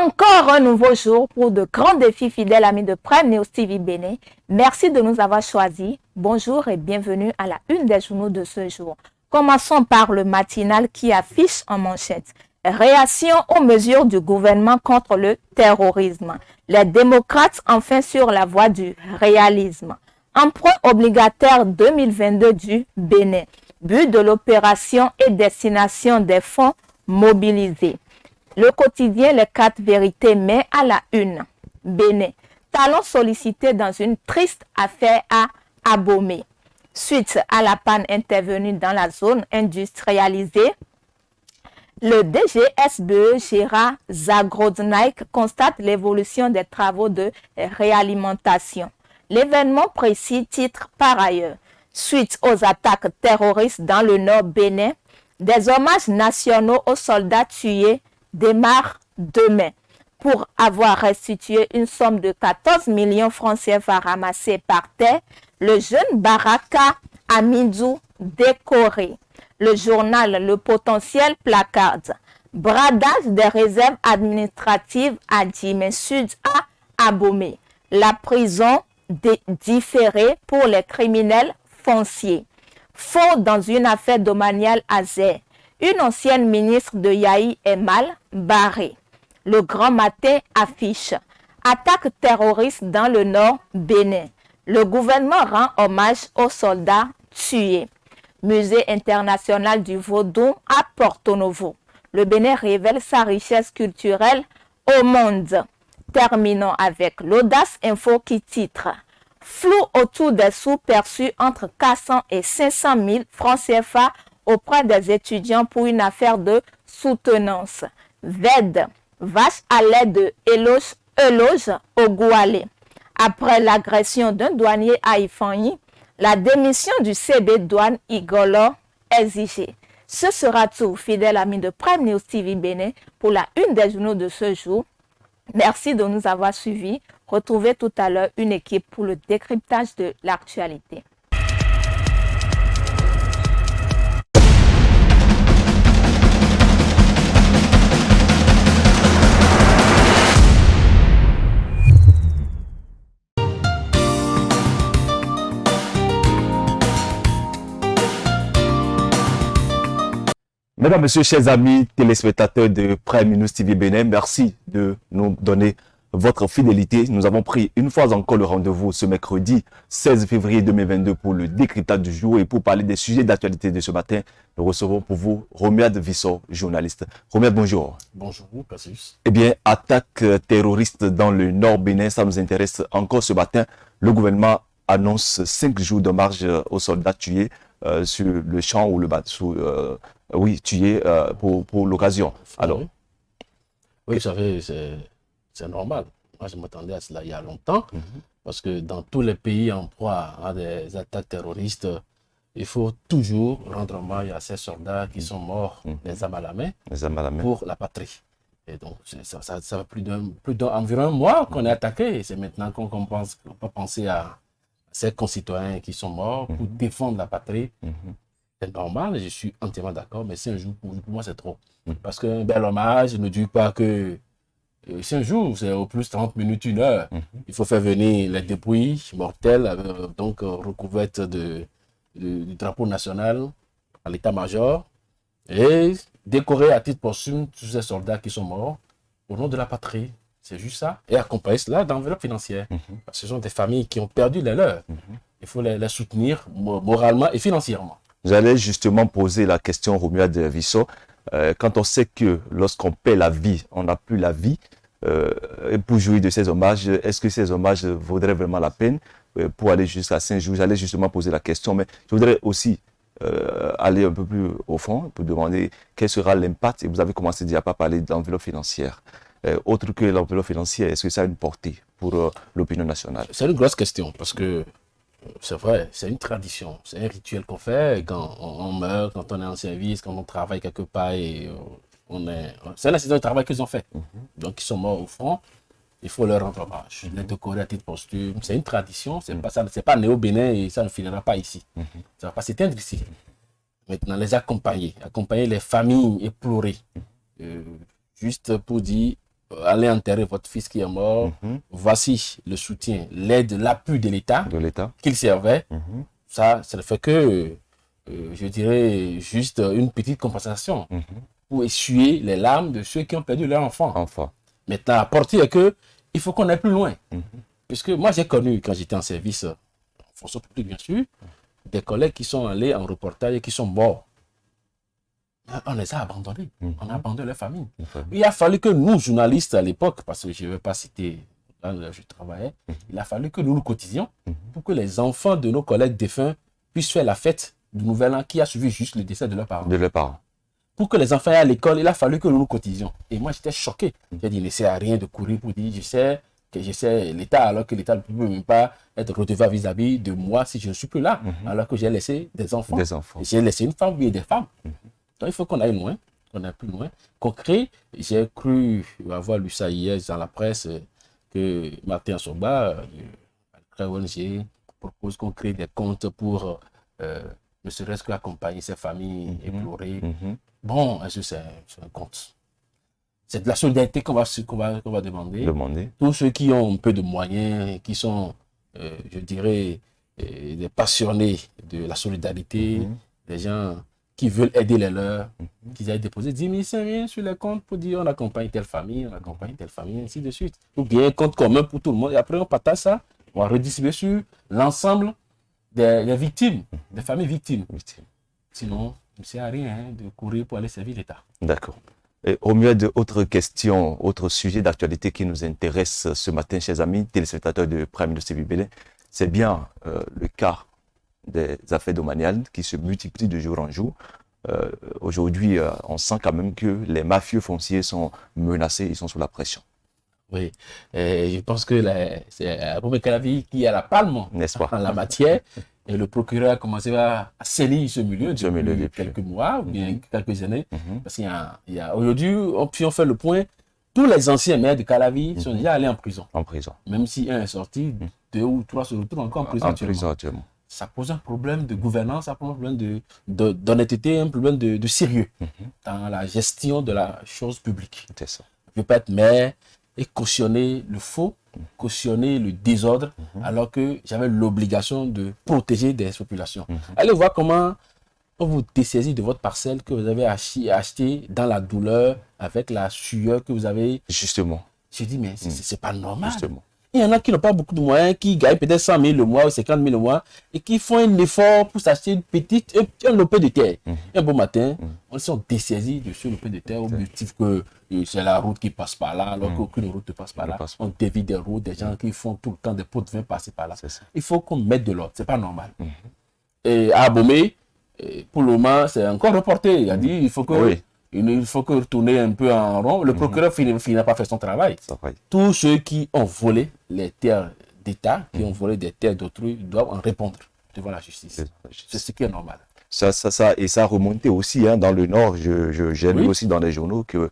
Encore un nouveau jour pour de grands défis fidèles amis de Prime News TV Bénin. Merci de nous avoir choisis. Bonjour et bienvenue à la une des journaux de ce jour. Commençons par le matinal qui affiche en manchette: réaction aux mesures du gouvernement contre le terrorisme. Les démocrates enfin sur la voie du réalisme. Emprunt obligataire 2022 du Bénin. But de l'opération et destination des fonds mobilisés. Le quotidien Les 4 vérités met à la une. Bénin. Talon sollicité dans une triste affaire à Abomey. Suite à la panne intervenue dans la zone industrialisée, le DGSBE Gérard Zagrodnaïk constate l'évolution des travaux de réalimentation. L'événement précis titre par ailleurs: suite aux attaques terroristes dans le nord Bénin, des hommages nationaux aux soldats tués démarre demain. Pour avoir restitué une somme de 14 millions francs CFA ramassés par terre, le jeune Baraka Amidou décoré. Le journal Le Potentiel placarde: bradage des réserves administratives à Djimé Sud à Abomey. La prison différée pour les criminels fonciers. Faux dans une affaire domaniale à Zé. Une ancienne ministre de Yahi est mal barrée. Le Grand Matin affiche: attaque terroriste dans le nord Bénin. Le gouvernement rend hommage aux soldats tués. Musée international du Vaudou à Porto Novo. Le Bénin révèle sa richesse culturelle au monde. Terminons avec l'Audace Info qui titre: flou autour des sous perçus entre 400 et 500 000 francs CFA auprès des étudiants pour une affaire de soutenance. VED, vache à lait de Eloge au Goualé. Après l'agression d'un douanier à Ifanyi, la démission du CB douane Igolo exigée. Ce sera tout, fidèle ami de Prime News TV Bénin, pour la une des journaux de ce jour. Merci de nous avoir suivis. Retrouvez tout à l'heure une équipe pour le décryptage de l'actualité. Mesdames, Messieurs, chers amis téléspectateurs de Prime News TV Bénin, merci de nous donner votre fidélité. Nous avons pris une fois encore le rendez-vous ce mercredi 16 février 2022 pour le décryptage du jour et pour parler des sujets d'actualité de ce matin. Nous recevons pour vous Romuald Vissot, journaliste. Romuald, bonjour. Bonjour, Cassius. Eh bien, attaque terroriste dans le nord Bénin, ça nous intéresse encore ce matin. Le gouvernement annonce 5 jours de marge aux soldats tués sur le champ ou le bateau. Oui, tués pour l'occasion. Alors, oui, vous savez, c'est normal. Moi, je m'attendais à cela il y a longtemps, parce que dans tous les pays en proie à des attaques terroristes, il faut toujours rendre hommage à ces soldats qui sont morts, les âmes à la main, pour la patrie. Et donc, ça fait plus d'environ un mois qu'on est attaqué. Et c'est maintenant qu'on peut penser à ces concitoyens qui sont morts pour défendre la patrie. C'est normal, je suis entièrement d'accord, mais 5 jours, pour moi, c'est trop. Parce qu'un bel hommage ne dure pas que 5 jours, c'est au plus 30 minutes, 1 heure. Il faut faire venir les dépouilles mortelles, donc recouvertes du drapeau national à l'état-major, et décorer à titre posthume tous ces soldats qui sont morts au nom de la patrie. C'est juste ça. Et accompagner cela d'enveloppe financière. Parce que ce sont des familles qui ont perdu les leurs. Il faut les soutenir moralement et financièrement. J'allais justement poser la question, Romuald Vissot. Quand on sait que lorsqu'on paie la vie, on n'a plus la vie, et pour jouir de ces hommages, est-ce que ces hommages vaudraient vraiment la peine pour aller jusqu'à 5 jours? J'allais justement poser la question, mais je voudrais aussi aller un peu plus au fond pour demander quel sera l'impact. Et vous avez commencé déjà à parler de l'enveloppe financière. Autre que l'enveloppe financière, est-ce que ça a une portée pour l'opinion nationale? C'est une grosse question parce que c'est vrai, c'est une tradition, c'est un rituel qu'on fait quand on meurt, quand on est en service, quand on travaille quelque part et c'est l'accident de travail qu'ils ont fait. Donc ils sont morts au front, il faut leur rendre hommage, les décorer à titre posthume. C'est une tradition, c'est pas ça, c'est pas né au Bénin et ça ne finira pas ici. Ça va pas s'éteindre ici. Maintenant, les accompagner les familles éplorées, juste pour dire allez enterrer votre fils qui est mort. Voici le soutien, l'aide, l'appui de l'État qu'il servait. Ça ne fait que, je dirais, juste une petite compensation pour essuyer les larmes de ceux qui ont perdu leur enfant. Maintenant, la portée est que il faut qu'on aille plus loin. Puisque moi, j'ai connu, quand j'étais en service, en fonction publique, bien sûr, des collègues qui sont allés en reportage et qui sont morts. On les a abandonnés. On a abandonné leur famille. Il a fallu que nous, journalistes à l'époque, parce que je ne vais pas citer là où je travaillais, il a fallu que nous nous cotisions pour que les enfants de nos collègues défunts puissent faire la fête du Nouvel An qui a suivi juste le décès de leurs parents. Pour que les enfants aient à l'école, il a fallu que nous nous cotisions. Et moi, j'étais choqué. J'ai dit, il ne sert à rien de courir pour dire, je sais l'État, alors que l'État ne peut même pas être redevable vis-à-vis de moi si je ne suis plus là, alors que j'ai laissé des enfants. J'ai laissé une femme et des femmes. Donc, il faut qu'on aille loin, qu'on aille plus loin. Concret, j'ai cru avoir lu ça hier dans la presse que Martin Soba, la ONG, propose qu'on crée des comptes pour ne serait-ce qu'accompagner ces familles éplorées. Bon, c'est un compte. C'est de la solidarité qu'on va demander. Tous ceux qui ont un peu de moyens, qui sont, je dirais, des passionnés de la solidarité, des gens qui veulent aider les leurs, qui aillent déposer 10 000, 5 000 sur les comptes pour dire on accompagne telle famille, ainsi de suite. Ou bien un compte commun pour tout le monde. Et après, on partage ça, on va redistribuer sur l'ensemble des victimes, des familles victimes. Sinon, il ne sert à rien de courir pour aller servir l'État. D'accord. Et au milieu d'autres questions, autres sujets d'actualité qui nous intéressent ce matin, chers amis téléspectateurs de Prime Ministre Bibélé, c'est bien le cas des affaires domaniales qui se multiplient de jour en jour. Aujourd'hui, on sent quand même que les mafieux fonciers sont menacés, ils sont sous la pression. Oui, je pense que c'est Abomey Calavi qui a la palme en la matière. Et le procureur a commencé à salir ce milieu depuis quelques mois ou bien quelques années. Parce qu'il y a aujourd'hui, si on fait le point, tous les anciens maires de Calavi sont déjà allés en prison. Même si un est sorti, 2 ou 3 se retrouvent encore en prison actuellement. Ça pose un problème de gouvernance, ça pose un problème d'honnêteté, un problème de sérieux dans la gestion de la chose publique. C'est ça. Je ne peux pas être maire et cautionner le faux, cautionner le désordre, alors que j'avais l'obligation de protéger des populations. Allez voir comment on vous dessaisit de votre parcelle que vous avez acheté dans la douleur, avec la sueur que vous avez. Justement. Je dis, mais c'est pas normal. Justement. Il y en a qui n'ont pas beaucoup de moyens, qui gagnent peut-être 100 000 le mois ou 50 000 le mois et qui font un effort pour s'acheter un lopin de terre. Un beau matin, on se dessaisit de ce lopin de terre au motif que c'est la route qui passe par là, alors qu'aucune route ne passe par là. On dévie des routes, des gens qui font tout le temps des pots de vin passer par là. Il faut qu'on mette de l'ordre, c'est pas normal. Et à Abomey, pour le moment, c'est encore reporté. Il a dit il faut que retourner un peu en rond. Le procureur n'a pas fait son travail. Tous ceux qui ont volé les terres d'État, qui ont volé des terres d'autrui, doivent en répondre devant la justice. C'est ce qui est normal. Ça a remonté aussi dans le Nord. J'ai lu aussi dans les journaux que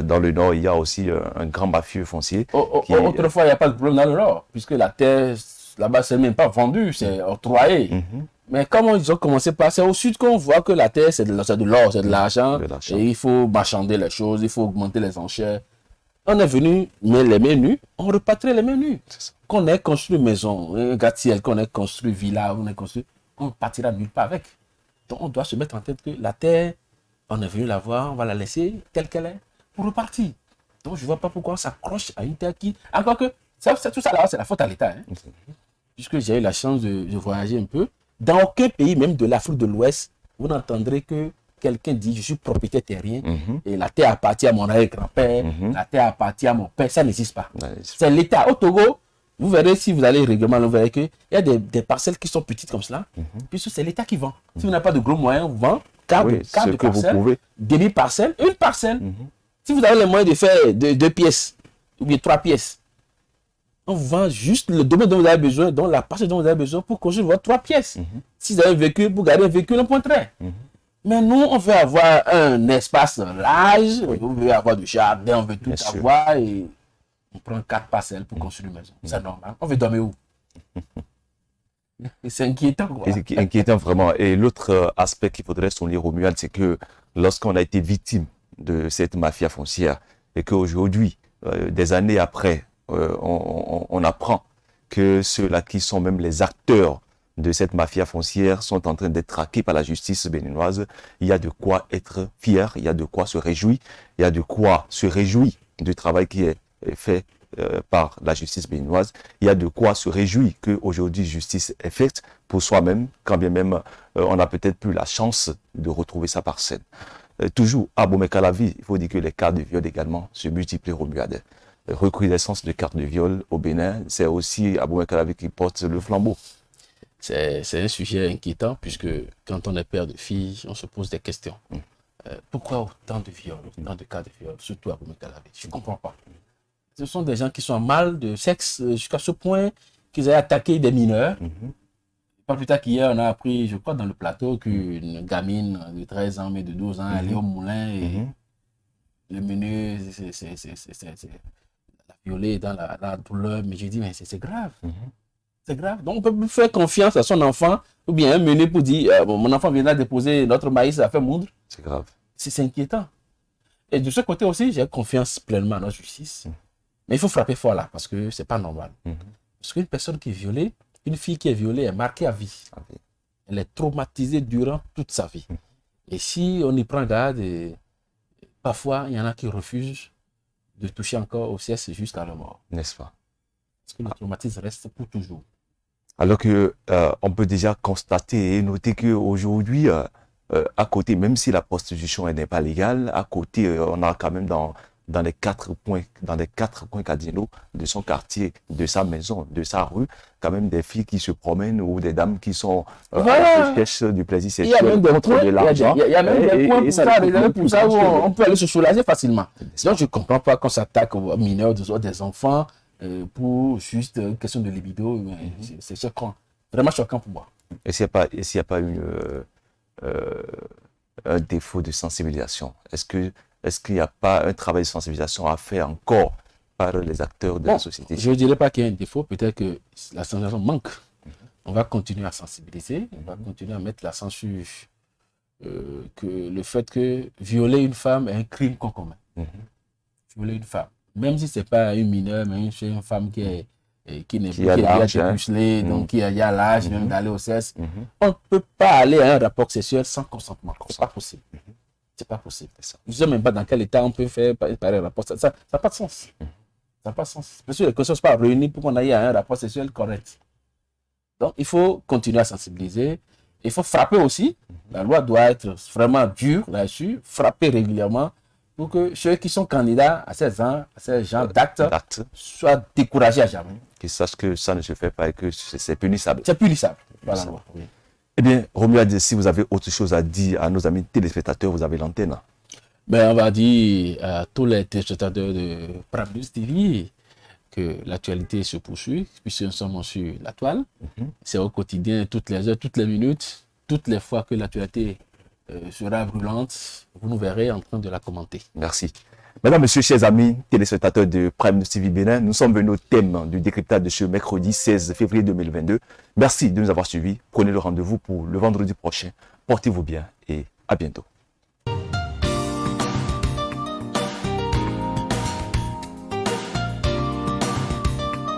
dans le Nord, il y a aussi un grand mafieux foncier. Autrefois, il n'y a pas de problème dans le Nord, puisque la terre, là-bas, c'est même pas vendu, c'est octroyé. Mais comment ils ont commencé par c'est au sud qu'on voit que la terre, c'est de l'or, c'est de l'argent. Et il faut marchander les choses, il faut augmenter les enchères. On est venu, mais les mains nues, on repatriait les mains nues. Qu'on ait construit maison, un gratte-ciel, qu'on ait construit villa, on partira nulle part avec. Donc on doit se mettre en tête que la terre, on est venu la voir, on va la laisser telle qu'elle est pour repartir. Donc je ne vois pas pourquoi on s'accroche à une terre qui... Encore que, tout ça là, c'est la faute à l'État. Puisque j'ai eu la chance de voyager un peu. Dans aucun pays, même de l'Afrique de l'Ouest, vous n'entendrez que quelqu'un dit je suis propriétaire terrien et la terre appartient à mon arrière-grand-père, la terre appartient à mon père, ça n'existe pas. C'est l'État. Au Togo, vous verrez, si vous allez régulièrement, vous verrez qu'il y a des parcelles qui sont petites comme cela, puisque c'est l'État qui vend. Si vous n'avez pas de gros moyens, vous vendez 4 de parcelles, demi-parcelles, une parcelle. Si vous avez les moyens de faire 2 pièces ou bien 3 pièces, on vous vend juste le domaine dont vous avez besoin, donc la parcelle dont vous avez besoin pour construire votre 3 pièces. Si vous avez un véhicule, vous gardez un véhicule, un point trait. Mais nous, on veut avoir un espace large, on veut avoir du jardin, on veut tout avoir et on prend 4 parcelles pour construire une maison. C'est normal. On veut dormir où? C'est inquiétant, quoi. C'est inquiétant vraiment. Et l'autre aspect qu'il faudrait souligner, Romuald, c'est que lorsqu'on a été victime de cette mafia foncière et qu'aujourd'hui, des années après, on apprend que ceux-là qui sont même les acteurs de cette mafia foncière sont en train d'être traqués par la justice béninoise. Il y a de quoi être fier, il y a de quoi se réjouir, il y a de quoi se réjouir du travail qui est fait par la justice béninoise. Il y a de quoi se réjouir qu'aujourd'hui justice est faite pour soi-même, quand bien même on n'a peut-être plus la chance de retrouver ça par scène. Toujours à Bomekalavi, il faut dire que les cas de viol également se multiplient au Muadé. Recrudescence de cartes de viol au Bénin, c'est aussi à Bomekalavi qui porte le flambeau. C'est un sujet inquiétant puisque quand on est père de filles, on se pose des questions. Pourquoi autant de viols, autant de cas de viol, surtout à Bomekalavi? Je ne comprends pas. Ce sont des gens qui sont mal de sexe jusqu'à ce point qu'ils aient attaqué des mineurs. Pas plus tard qu'hier, on a appris, je crois, dans le plateau, qu'une gamine de 13 ans, mais de 12 ans, allait au moulin et le menu, la violer dans la douleur. Mais j'ai dit, mais c'est grave. C'est grave. Donc, on peut plus faire confiance à son enfant ou bien un menu pour dire, mon enfant viendra déposer notre maïs à faire moudre. C'est grave. C'est inquiétant. Et de ce côté aussi, j'ai confiance pleinement à notre justice. Mais il faut frapper fort là, parce que c'est pas normal. Parce qu'une personne qui est violée, une fille qui est violée est marquée à vie. Elle est traumatisée durant toute sa vie. Et si on y prend garde, parfois, il y en a qui refusent de toucher encore au sexe jusqu'à la mort. N'est-ce pas? Parce que le traumatisme reste pour toujours. Alors que on peut déjà constater et noter qu'aujourd'hui, à côté, même si la prostitution n'est pas légale, à côté, on a quand même dans les 4 coins cardinaux de son quartier, de sa maison, de sa rue, quand même des filles qui se promènent ou des dames qui sont à la recherche du plaisir sexuel. Il y a même des points, de l'argent. Il y a même des points pour ça où on peut aller se soulager facilement. Donc je ne comprends pas qu'on s'attaque aux mineurs, des enfants, pour juste une question de libido. C'est choquant, vraiment choquant pour moi. Et s'il n'y a pas un défaut de sensibilisation? Est-ce qu'il n'y a pas un travail de sensibilisation à faire encore par les acteurs de la société? Je ne dirais pas qu'il y a un défaut, peut-être que la sensibilisation manque. On va continuer à sensibiliser, on va continuer à mettre l'accent sur que le fait que violer une femme est un crime qu'on commet. Violer une femme, même si ce n'est pas une mineure, mais une femme qui est qui a été pucelée, donc qui a l'âge même d'aller au sexe. On ne peut pas aller à un rapport sexuel sans consentement. C'est pas possible. C'est pas possible. Je ne sais même pas dans quel état on peut faire pareil rapport. Ça n'a pas de sens. Ça n'a pas de sens. Parce que les conditions ne sont pas réunies pour qu'on aille à un rapport sexuel correct. Donc, il faut continuer à sensibiliser. Il faut frapper aussi. La loi doit être vraiment dure là-dessus. Frapper régulièrement pour que ceux qui sont candidats à ces genres d'actes soient découragés à jamais. Qu'ils sachent que ça ne se fait pas et que c'est punissable. C'est punissable. Voilà. Oui. Eh bien, Romuald, si vous avez autre chose à dire à nos amis téléspectateurs, vous avez l'antenne. Ben, on va dire à tous les téléspectateurs de Prime News TV que l'actualité se poursuit, puisque nous sommes sur la toile. C'est au quotidien, toutes les heures, toutes les minutes, toutes les fois que l'actualité sera brûlante, vous nous verrez en train de la commenter. Merci. Mesdames, Messieurs, chers amis téléspectateurs de Prime News TV Bénin, nous sommes venus au thème du décryptage de ce mercredi 16 février 2022. Merci de nous avoir suivis. Prenez le rendez-vous pour le vendredi prochain. Portez-vous bien et à bientôt.